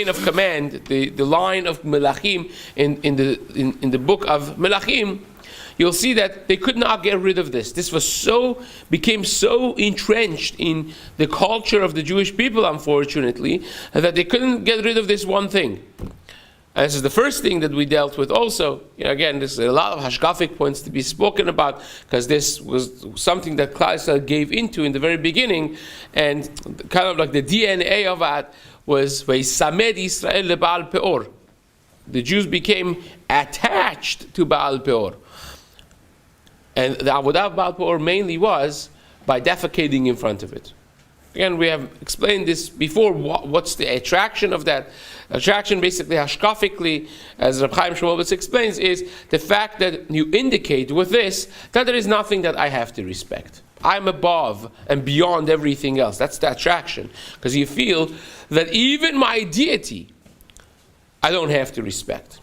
chain of command, the line of Melachim in the book of Melachim, you'll see that they could not get rid of this. This became so entrenched in the culture of the Jewish people, unfortunately, that they couldn't get rid of this one thing. And this is the first thing that we dealt with also. Again, there's a lot of hashkafic points to be spoken about, because this was something that Klal Yisrael gave into in the very beginning, and kind of like the DNA of that was Vaysamed Yisrael leBaal Peor. The Jews became attached to Baal Peor. And the Avodah of Baal Peor mainly was by defecating in front of it. Again, we have explained this before. What's the attraction of that? Attraction, basically, hashkafically, as Reb Chaim Shmulevitz explains, is the fact that you indicate with this that there is nothing that I have to respect. I'm above and beyond everything else. That's the attraction. Because you feel that even my deity, I don't have to respect.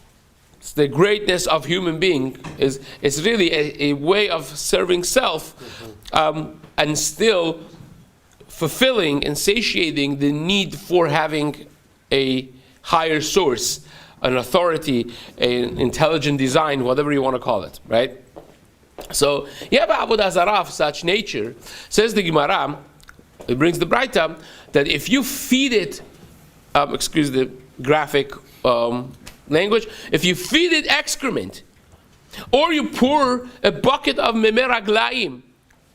It's the greatness of human being is really a way of serving self, and still fulfilling and satiating the need for having a higher source, an authority, an intelligent design, whatever you want to call it, right? So you have Avodah Zarah of such nature. Says the Gemara, it brings the Braita, that if you feed it, excuse the graphic language, if you feed it excrement, or you pour a bucket of memeraglaim,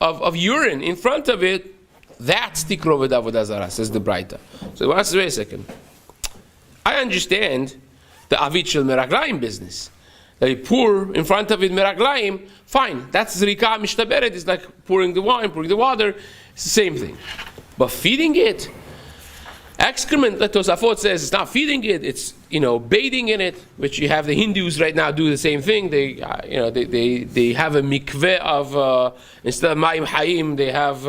of urine in front of it, that's tikrovet Avodah Zarah, says the Braita. So wait a second. I understand the avit shel meraglaim business. That you pour in front of it meraglaim, fine. That's zrika mishtaberet. It's like pouring the wine, pouring the water. It's the same thing. But feeding it, excrement, that Tosafot says, it's not feeding it. It's bathing in it, which you have the Hindus right now do the same thing. They they have a mikveh of instead of mayim hayim, they have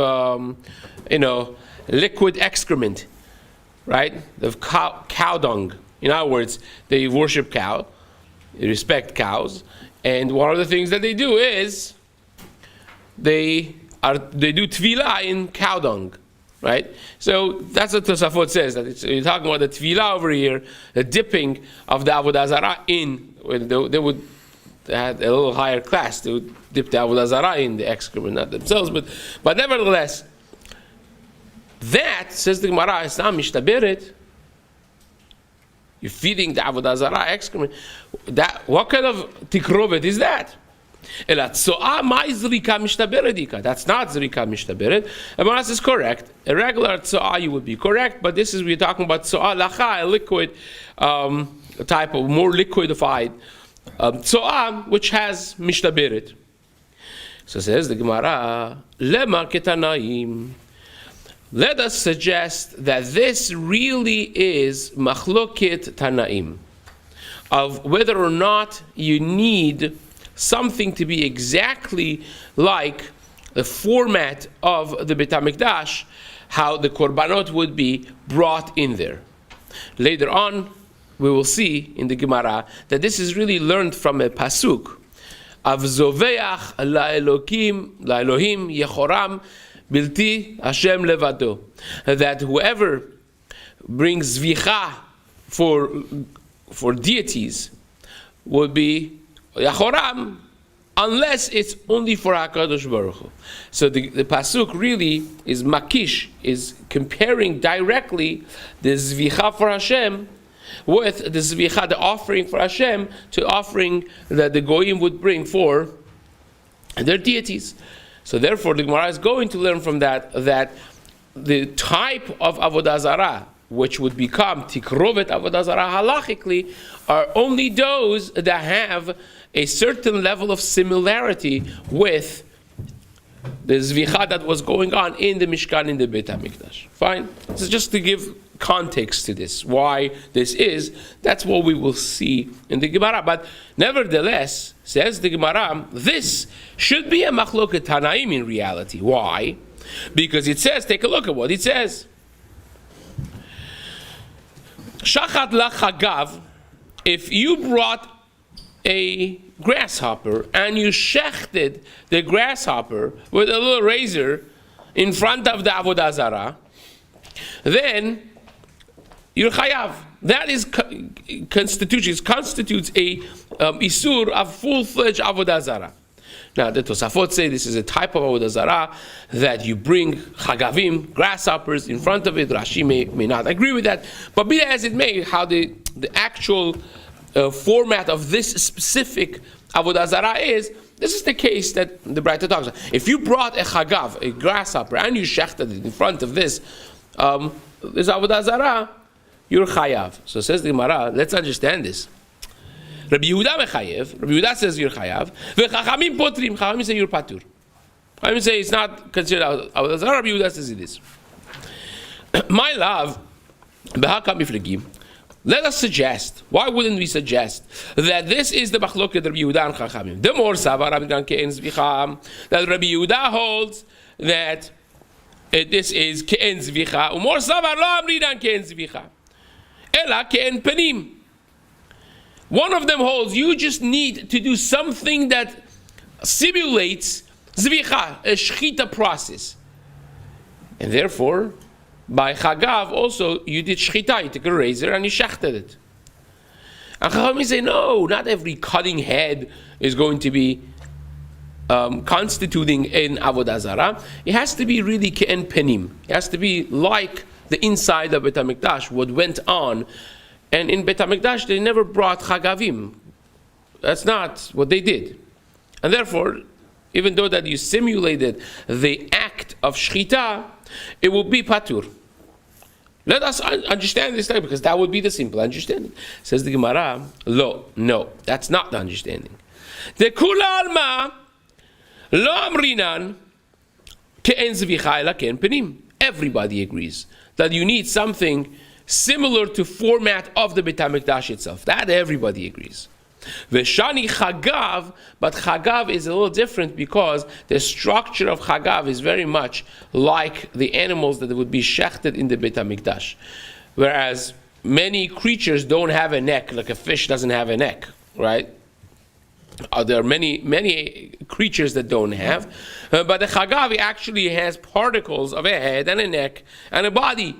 liquid excrement, right? Of cow dung. In other words, they worship cow, they respect cows, and one of the things that they do is they do tefillah in cow dung, right? So that's what Tosafot says. That you're talking about the tefillah over here, the dipping of the Avodah Zarah in. They had a little higher class. They would dip the Avodah Zarah in the excrement, not themselves, but nevertheless, that, says the Gemara, is not mishtaberet. You're feeding the Avodah Zarah excrement. What kind of tikrovet is that? That's not zrika mishtaberet. Amaras is correct. A regular tzo'ah you would be correct, but we're talking about tzo'ah lacha, a liquid type of more liquidified tzo'ah, which has mishtaberet. So says the Gemara, lema ketanaim. Let us suggest that this really is machloket tanaim, of whether or not you need something to be exactly like the format of the Beit HaMikdash, how the korbanot would be brought in there. Later on, we will see in the Gemara that this is really learned from a pasuk of Zoveach la'Elohim Yechoram Bilti Hashem Levado, that whoever brings zvicha for deities would be Yachoram, unless it's only for HaKadosh Baruch Hu. So the pasuk really is makish, is comparing directly the zvicha for Hashem with the zvicha, the offering for Hashem, to offering that the goyim would bring for their deities. So therefore, the Gemara is going to learn from that the type of Avodah Zarah, which would become tikrovet Avodah Zarah halachically, are only those that have a certain level of similarity with the zvicha that was going on in the Mishkan, in the Beit HaMikdash. Fine? This is just to give context to this, why this is. That's what we will see in the Gemara. But nevertheless, says the Gemara, this should be a machloket tanaim in reality. Why? Because it says, take a look at what it says. Shachat lachagav, if you brought a grasshopper and you shechted the grasshopper with a little razor in front of the Avodah Zarah, then you're chayav. that is constitutes a isur of full-fledged avodah zarah. Now, the Tosafot say this is a type of avodah zarah that you bring chagavim, grasshoppers, in front of it. Rashi may not agree with that, but be that as it may, how the actual format of this specific avodah zarah is, this is the case that the Braita talks about. If you brought a chagav, a grasshopper, and you shechted it in front of this avodah zarah, you're chayav. So says the Gemara, let's understand this. Rabbi Yehuda mechayev. Rabbi Yehuda says you're chayav. V'chachamim potrim. Chachamim say you're patur. Chachamim say it's not considered avodah zarah. Rabbi Yehuda says it is. My love, b'hakam miflegim. Let us suggest. Why wouldn't we suggest that this is the machloket Rabbi Yehuda and Chachamim? The more savar Rabbi Yehuda zvicha, that Rabbi Yehuda holds that this is ke'en zvicha. Umor savar lo amridan ke'en zvicha. Ela ke'en penim. One of them holds you just need to do something that simulates zvicha, a shchita process. And therefore, by chagav also, you did shchita, you took a razor and you shechted it. And Chachamim say, no, not every cutting head is going to be constituting an avodah zarah. It has to be really ke'en penim. It has to be like the inside of Beit HaMikdash, what went on. And in Beit HaMikdash, they never brought chagavim. That's not what they did. And therefore, even though that you simulated the act of shchita, it will be patur. Let us understand this thing, because that would be the simple understanding. Says the Gemara, no, that's not the understanding. The kula alma lo amrinan ke'en zvicha ela ke'en penim. Everybody agrees that you need something similar to format of the Beit HaMikdash itself. That everybody agrees. Veshani chagav, but chagav is a little different because the structure of chagav is very much like the animals that would be shechted in the Beit HaMikdash. Whereas many creatures don't have a neck, like a fish doesn't have a neck, right? There are many creatures that don't have, but the chagav actually has particles of a head and a neck and a body.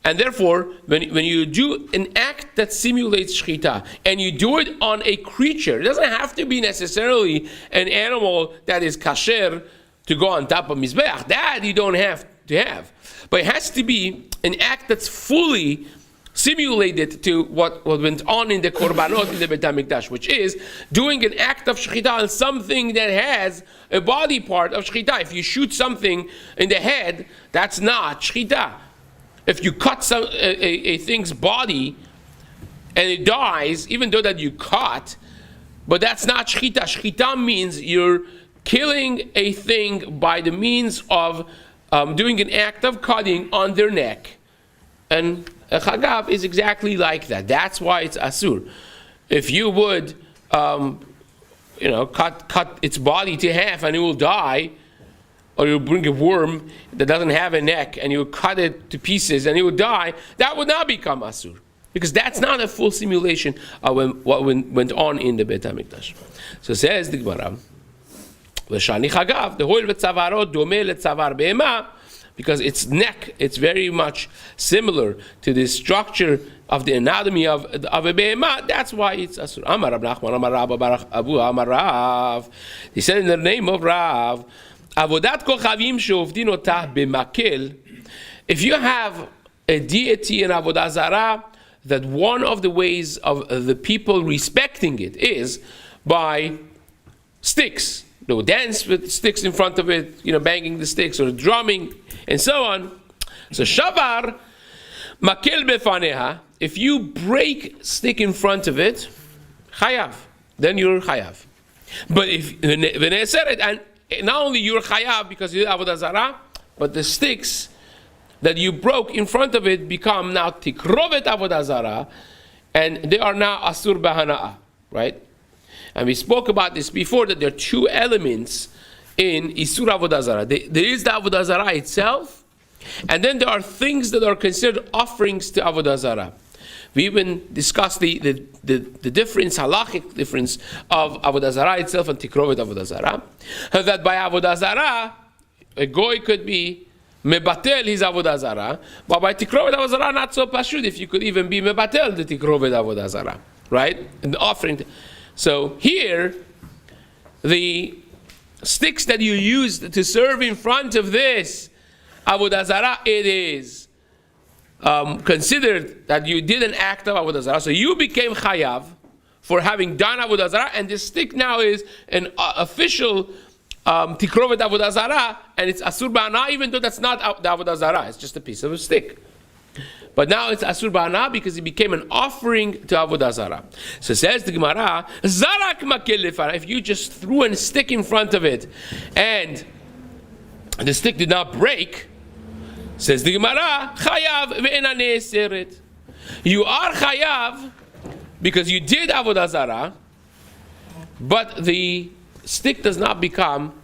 And therefore, when you do an act that simulates shchita, and you do it on a creature, it doesn't have to be necessarily an animal that is kasher to go on top of mizbeach. That you don't have to have. But it has to be an act that's fully simulated to what went on in the korbanot in the Beit HaMikdash, which is doing an act of shchita on something that has a body part of shchita. If you shoot something in the head, that's not shchita. If you cut a thing's body and it dies, even though that you cut, but that's not shchita. Shchita means you're killing a thing by the means of doing an act of cutting on their neck. And a chagav is exactly like that. That's why it's asur. If you would, cut its body to half and it will die, or you bring a worm that doesn't have a neck and you cut it to pieces and it would die, that would not become asur. Because that's not a full simulation of what went on in the Beit HaMikdash. So says the Gemara, V'shani chagav, the hoil v'tzavarot domeh letzavar be'ema, because its neck, it's very much similar to the structure of the anatomy of a be'ema. That's why it's asur. Amar Rab Nachman, Amar Rabba Baruch Abu, Amar Rav. He said in the name of Rav, Avodat kochavim she'ovdin otah b'makel. If you have a deity in Avodah Zarah, that one of the ways of the people respecting it is by sticks. They will dance with sticks in front of it, banging the sticks or drumming and so on. So shavar makel befaneha. If you break stick in front of it, chayav, then you're chayav. But if and not only you're chayav because you did Avodah Zarah, but the sticks that you broke in front of it become now tikrovet Avodah Zarah, and they are now asur b'hana'ah, right? And we spoke about this before, that there are two elements in Isur Avodah Zarah. There is the Avodah Zarah itself, and then there are things that are considered offerings to Avodah Zarah. We even discussed the difference, halachic difference of Avodah Zarah itself and Tikrovet Avodah Zarah. That by Avodah Zarah, a goy could be mebatel his avodah zarah, but by tikrovet avodah zarah not so pashut. If you could even be mebatel the tikrovet avodah zarah, right? And the offering. So here, the sticks that you used to serve in front of this avodah zarah, it is considered that you did an act of avodah zarah. So you became chayav for having done avodah zarah, and this stick now is an official tikrovet avodah zarah, and it's asur ba'ana, even though that's not the avodah zarah, it's just a piece of a stick. But now it's asur ba'ana because it became an offering to avodah zarah. So says the Gemara, zarak makil lefanav, if you just threw a stick in front of it, and the stick did not break, says the Gemara, chayav ve'ena ne'eseret. You are chayav because you did avodah zarah, but the stick does not become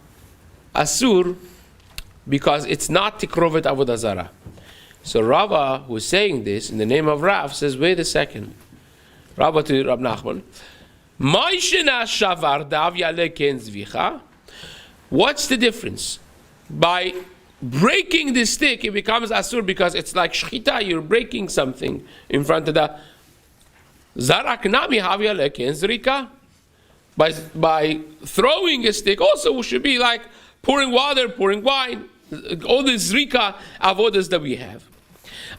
asur because it's not tikrovet avodah zarah. So Rava, who is saying this in the name of Rav, says, wait a second. Rava to Rab Nachman, what's the difference? By breaking the stick, it becomes asur because it's like shchita, you're breaking something in front of the zarak nami havya leken zrika. By throwing a stick, also should be like pouring water, pouring wine, all the zrika avodas that we have.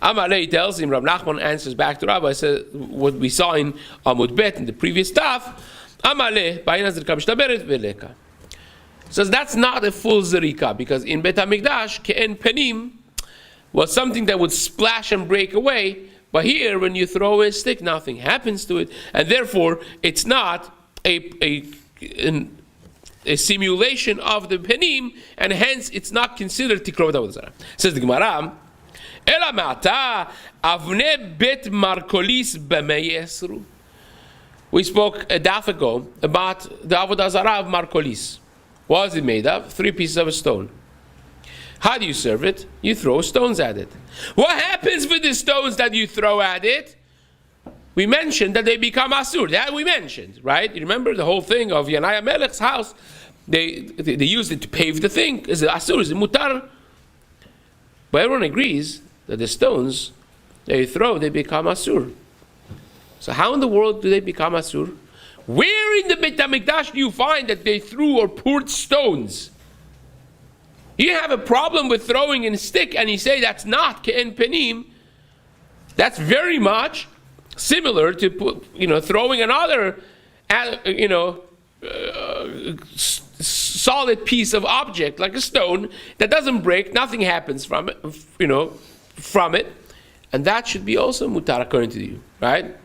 Amalei tells him, Rab Nachman answers back to Rabbi, says what we saw in Amud Bet in the previous stuff. Amalei, says that's not a full zrika because in Bet HaMikdash, ke'en penim was something that would splash and break away. But here, when you throw a stick, nothing happens to it, and therefore it's not a simulation of the penim, and hence it's not considered tikrovet avodah zarah. Says the Gemara, Ela ma'ata avne bet markolis b'mei yesru. We spoke a daf ago about the avodah zarah of markolis. What is it made of? 3 pieces of a stone. How do you serve it? You throw stones at it. What happens with the stones that you throw at it? We mentioned that they become asur. That we mentioned, right? You remember the whole thing of Yanai Melech's house? They used it to pave the thing. Is it asur? Is it mutar? But everyone agrees that the stones they throw, they become asur. So how in the world do they become asur? Where in the Beit HaMikdash do you find that they threw or poured stones? You have a problem with throwing in a stick, and you say that's not ke'en penim. That's very much similar to throwing another solid piece of object like a stone that doesn't break, nothing happens from it, and that should be also mutar according to you, right?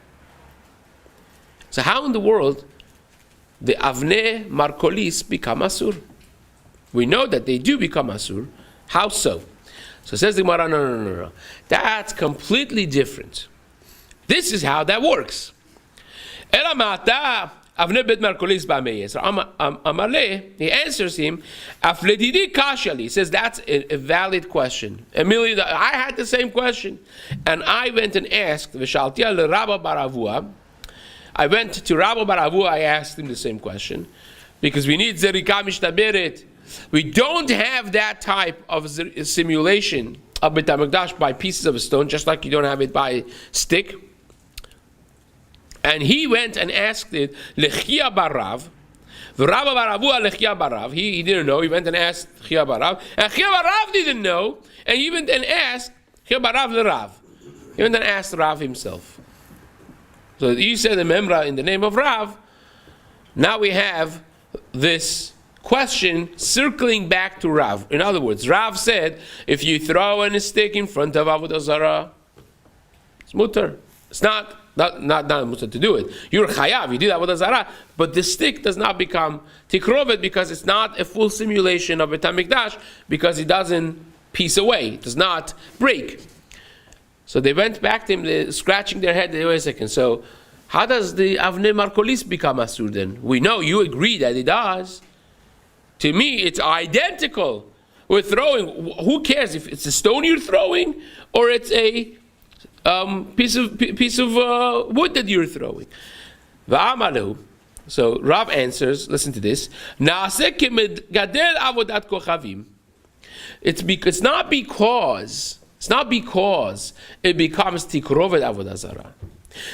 So how in the world the avnei markolis become asur? We know that they do become asur. How so? So says the Gemara, no. That's completely different. This is how that works. He answers him, he says that's a valid question. Emilio, I had the same question. And I went and asked, I went to Rabba Bar Avua, I asked him the same question. Because we need zerika mishtaberet. We don't have that type of simulation of Beit HaMikdash by pieces of a stone, just like you don't have it by a stick. And he went and asked it, Lechia Barav. The Rabba Bar Avua Lechia Barav. He didn't know. He went and asked Chia Barav. And Chia Barav didn't know. And he went and asked Chia Barav the Rav. He went and asked Rav himself. So he said the Memra in the name of Rav. Now we have this question circling back to Rav. In other words, Rav said, if you throw a stick in front of Avodah Zarah, it's mutar. It's not mutar to do it. You're chayav, you did Avodah Zarah, but the stick does not become tikrovet because it's not a full simulation of Beit HaMikdash because it doesn't piece away, it does not break. So they went back to him, scratching their head. Wait a second. So how does the avnei markolis become asur then? We know you agree that it does. To me, it's identical. We're throwing. Who cares if it's a stone you're throwing or it's a piece of wood that you're throwing? Va'amalu. So Rav answers. Listen to this. Naaseh kemegadel avodat kochavim. it's not because it becomes tikrovet avodah zarah,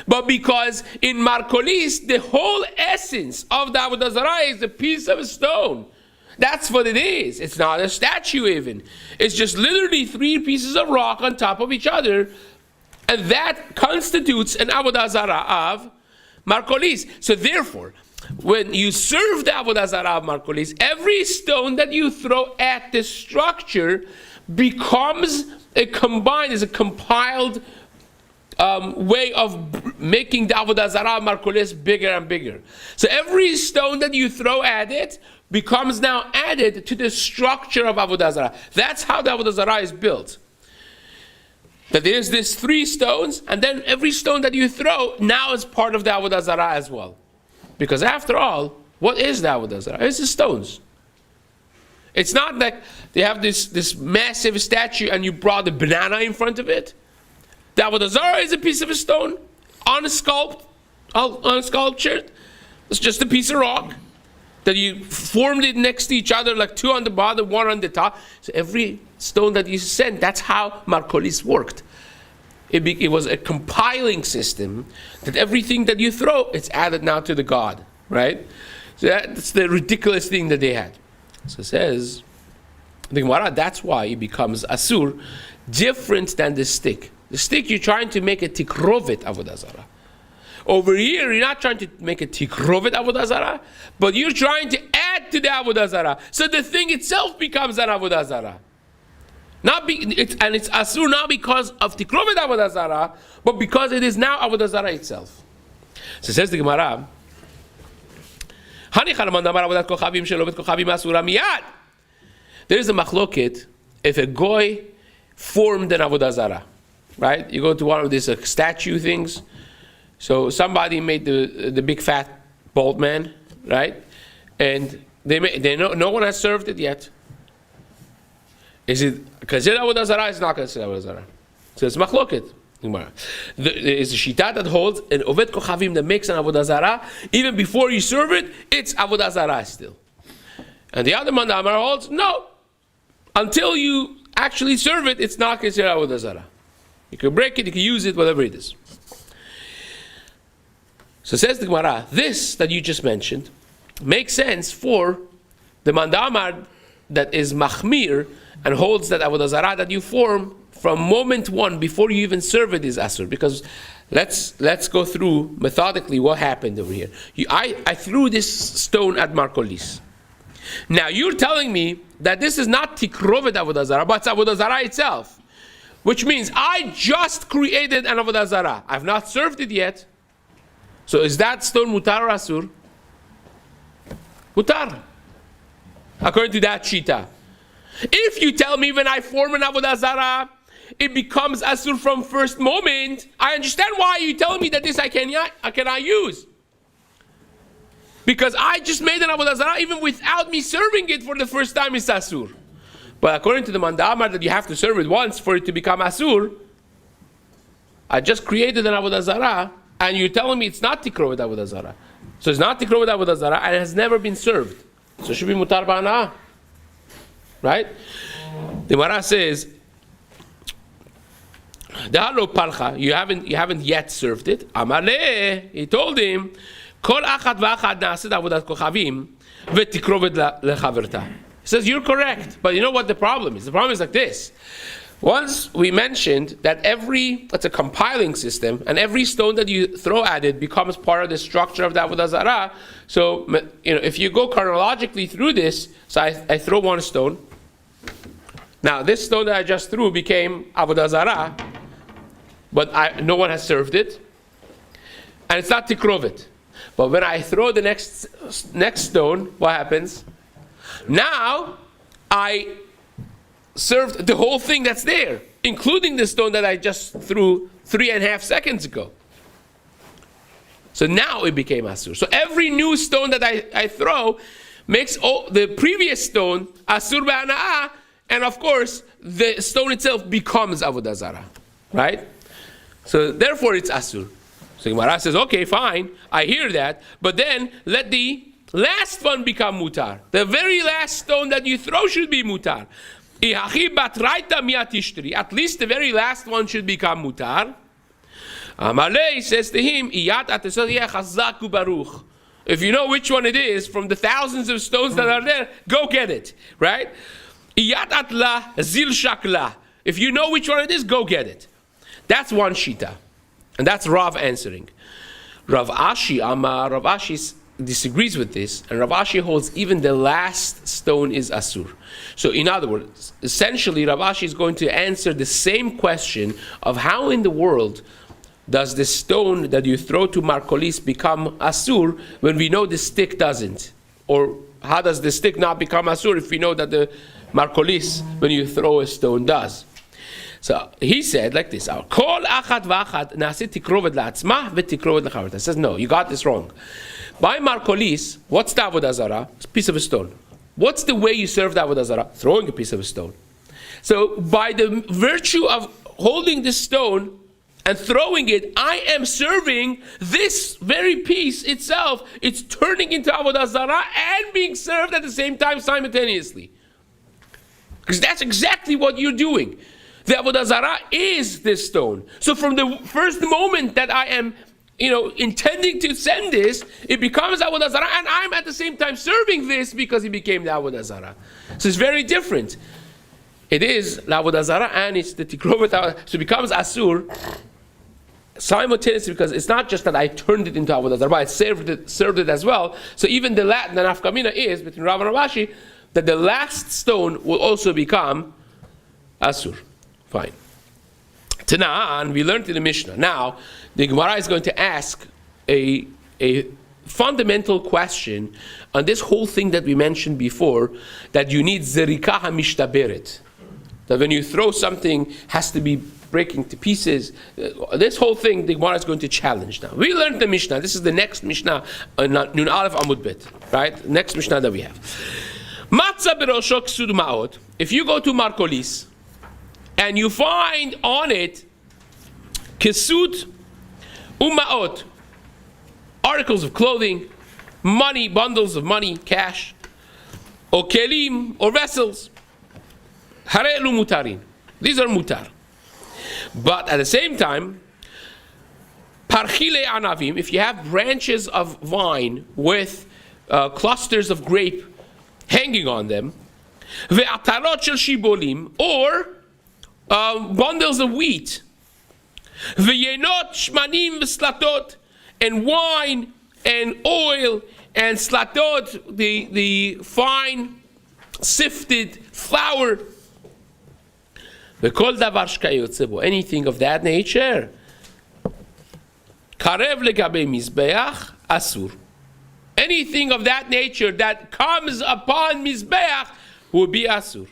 but because in markolis the whole essence of the avodah zarah is a piece of stone. That's what it is. It's not a statue even. It's just literally 3 pieces of rock on top of each other, and that constitutes an avodah zarah of markolis. So therefore, when you serve the avodah zarah of markolis, every stone that you throw at the structure becomes a compiled way of making the avodah zarah of markolis bigger and bigger. So every stone that you throw at it becomes now added to the structure of avodah zarah. That's how the avodah zarah is built. That there's these 3 stones, and then every stone that you throw now is part of the avodah zarah as well. Because after all, what is the avodah zarah? It's the stones. It's not that they have this massive statue and you brought a banana in front of it. The avodah zarah is a piece of a stone on a sculpture. It's just a piece of rock that you formed it next to each other, like 2 on the bottom, 1 on the top. So every stone that you send, that's how markolis worked. It was a compiling system that everything that you throw, it's added now to the God, right? So that's the ridiculous thing that they had. So it says, the Gemara, that's why it becomes asur, different than the stick. The stick, you're trying to make a tikrovet avodah zarah. Over here, you're not trying to make a tikrovet avodah zarah, but you're trying to add to the avodah zarah. So the thing itself becomes an avodah zarah. It's asur not because of tikrovet avodah zarah, but because it is now avodah zarah itself. So says the Gemara, there is a machloket if a goy formed an avodah zarah, right? You go to one of these statue things. So somebody made the big fat bald man, right? And no one has served it yet. Is it considered avodah zarah? It's not considered avodah zarah. So it's machloket. There is a shita that holds an oved kochavim that makes an avodah zarah. Even before you serve it, it's avodah zarah still. And the other man holds no. Until you actually serve it, it's not considered avodah zarah. You can break it, you can use it, whatever it is. So says the Gemara, this that you just mentioned makes sense for the mandamar that is machmir and holds that avodah zarah that you form from moment 1 before you even serve it is asur. Because let's go through methodically what happened over here. I threw this stone at markolis. Now you're telling me that this is not tikrovet avodah zarah, but it's avodah zarah itself, which means I just created an avodah zarah. I've not served it yet. So is that stone mutar or asur? Mutar, according to that shita. If you tell me when I form an avodah zarah, it becomes asur from first moment, I understand why you telling me that this I cannot use. Because I just made an avodah zarah even without me serving it for the first time it's asur. But according to the mandamar that you have to serve it once for it to become asur, I just created an avodah zarah, and you're telling me it's not tikrovet avodah zarah. So it's not tikrovet avodah zarah, and it has never been served. So it should be mutar ba'ana'ah. Right? The Gemara says, Da'alo parcha, you haven't yet served it. Amaleh, he told him, Kol achad v'achad na'asid avodat kochavim v'tikrovet lechaverta. He says, you're correct, but you know what the problem is? The problem is like this. Once we mentioned that it's a compiling system, and every stone that you throw at it becomes part of the structure of the avodah zarah. So, if you go chronologically through this, so I throw one stone. Now, this stone that I just threw became avodah zarah, but no one has served it, and it's not tikrovet. But when I throw the next stone, what happens? Now, I served the whole thing that's there, including the stone that I just threw 3.5 seconds ago. So now it became asur. So every new stone that I throw makes the previous stone asur ba'ana'ah, and of course the stone itself becomes avodah zarah, right? So therefore it's asur. So Gemara says, okay, fine, I hear that, but then let the last one become mutar. The very last stone that you throw should be mutar. At least the very last one should become mutar. Amalei says to him, if you know which one it is, from the thousands of stones that are there, go get it. Right? If you know which one it is, go get it. That's one shita. And that's Rav answering. Rav Ashi disagrees with this, and Rav Ashi holds even the last stone is asur. So in other words, essentially Rav Ashi is going to answer the same question of how in the world does the stone that you throw to Markolis become asur when we know the stick doesn't? Or how does the stick not become asur if we know that the Markolis, when you throw a stone, does? So he said like this: Kol achat v'achat na'asit tikrovet la'atzmah v'tikrovet l'chaverta. Says no, you got this wrong. By Markolis, what's the Avodah Zarah? It's a piece of a stone. What's the way you serve the Avodah Zarah? Throwing a piece of a stone. So by the virtue of holding this stone and throwing it, I am serving this very piece itself. It's turning into Avodah Zarah and being served at the same time simultaneously. Because that's exactly what you're doing. The Avodah Zarah is this stone. So from the first moment that I am intending to send this, it becomes Avodah Zarah, and I'm at the same time serving this because it became the Avodah Zarah. So it's very different. It is the Avodah Zarah and it's the Tikrovet, so it becomes Asur simultaneously, because it's not just that I turned it into Avodah Zarah, but I served it as well. So even the Latin and Nafkamina is, between Rav and Rav Ashi, that the last stone will also become Asur. Fine. Tana'an, we learned in the Mishnah. Now, the Gemara is going to ask a fundamental question on this whole thing that we mentioned before, that you need zerikah hamishtaberet. That when you throw something, has to be breaking to pieces. This whole thing, the Gemara is going to challenge now. We learned the Mishnah. This is the next Mishnah, Nun Aleph Amud Bet. Right? Next Mishnah that we have. Matzah berosho ksud ma'ot. If you go to Markolis, and you find on it kesut umaot, articles of clothing, money, bundles of money, cash, or kelim, or vessels, harelu mutarin. These are mutar. But at the same time, parchile anavim, if you have branches of vine with clusters of grape hanging on them, ve'atarot shel shibolim, or bundles of wheat, v'yenot shmanim v'slatot, and wine and oil and slatot, the fine sifted flour, v'kol davar shkayotze bo, anything of that nature, karev legabe mizbeach asur, anything of that nature that comes upon mizbeach will be asur.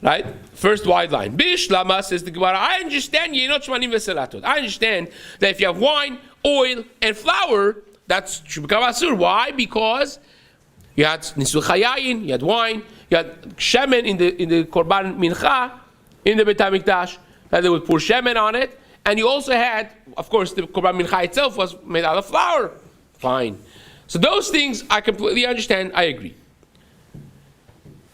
Right? First wide line. Bishlama, says the Gemara, I understand yenot shmanim v'selatot. I understand that if you have wine, oil, and flour, that should become asur. Why? Because you had nisuch hayayin, you had wine, you had shemen in the korban mincha, in the Beit HaMikdash, that they would pour shemen on it, and you also had, of course, the korban mincha itself was made out of flour. Fine. So those things I completely understand. I agree.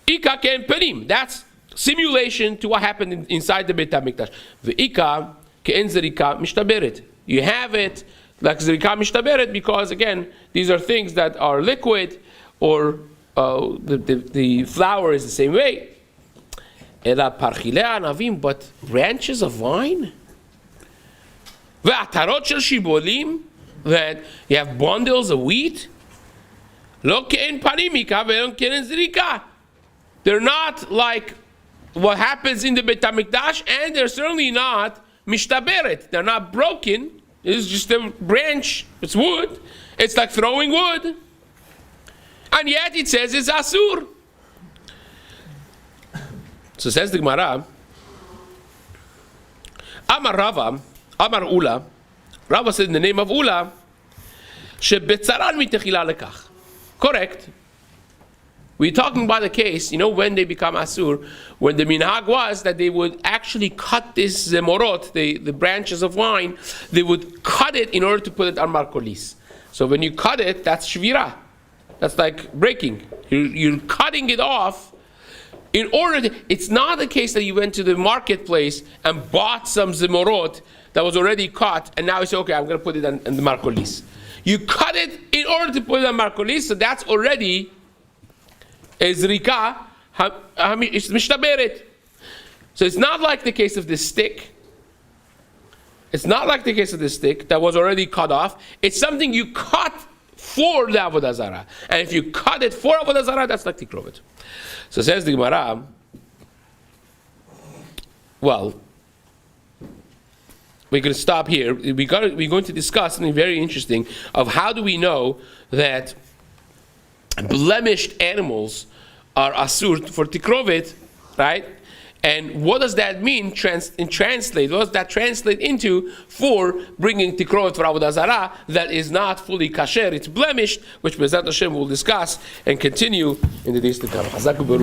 Ika ken perim. That's simulation to what happened inside the Beit HaMikdash. V'ika ke'en zerika mishtaberet. You have it like zerika mishtaberet because, again, these are things that are liquid, or the flour is the same way. Ela parchile anavim, but branches of wine? Ve'atarot shel shibolim, that you have bundles of wheat? Lo ke'en parimika ve'lo ke'en zerika. They're not like what happens in the Beit HaMikdash, and they're certainly not mishtaberet. They're not broken. It's just a branch. It's wood. It's like throwing wood. And yet it says it's asur. So says the Gemara, Amar Rava, Amar Ula, Rava said in the name of Ula, shebetzaran mitechila lekach. Correct. We're talking about the case, when they become asur, when the minhag was that they would actually cut this zemorot, the branches of wine, they would cut it in order to put it on markolis. So when you cut it, that's shvira. That's like breaking. You're cutting it off It's not the case that you went to the marketplace and bought some zimorot that was already cut, and now you say, okay, I'm going to put it on the marcolis. You cut it in order to put it on marcolis, so that's already a zrika, it's mishtaberet. So it's not like the case of this stick. It's not like the case of this stick that was already cut off. It's something you cut for the Avodah Zarah. And if you cut it for Avodah Zarah, that's like tikrovet. So says the Gemara, well, we're going to stop here. We're going to discuss something very interesting of how do we know that blemished animals are asur for tikrovet, right? And what does that mean in translate? What does that translate into for bringing tikrovet for Avodah Zarah that is not fully kasher, it's blemished, which Bezat Hashem will discuss and continue in the days to come.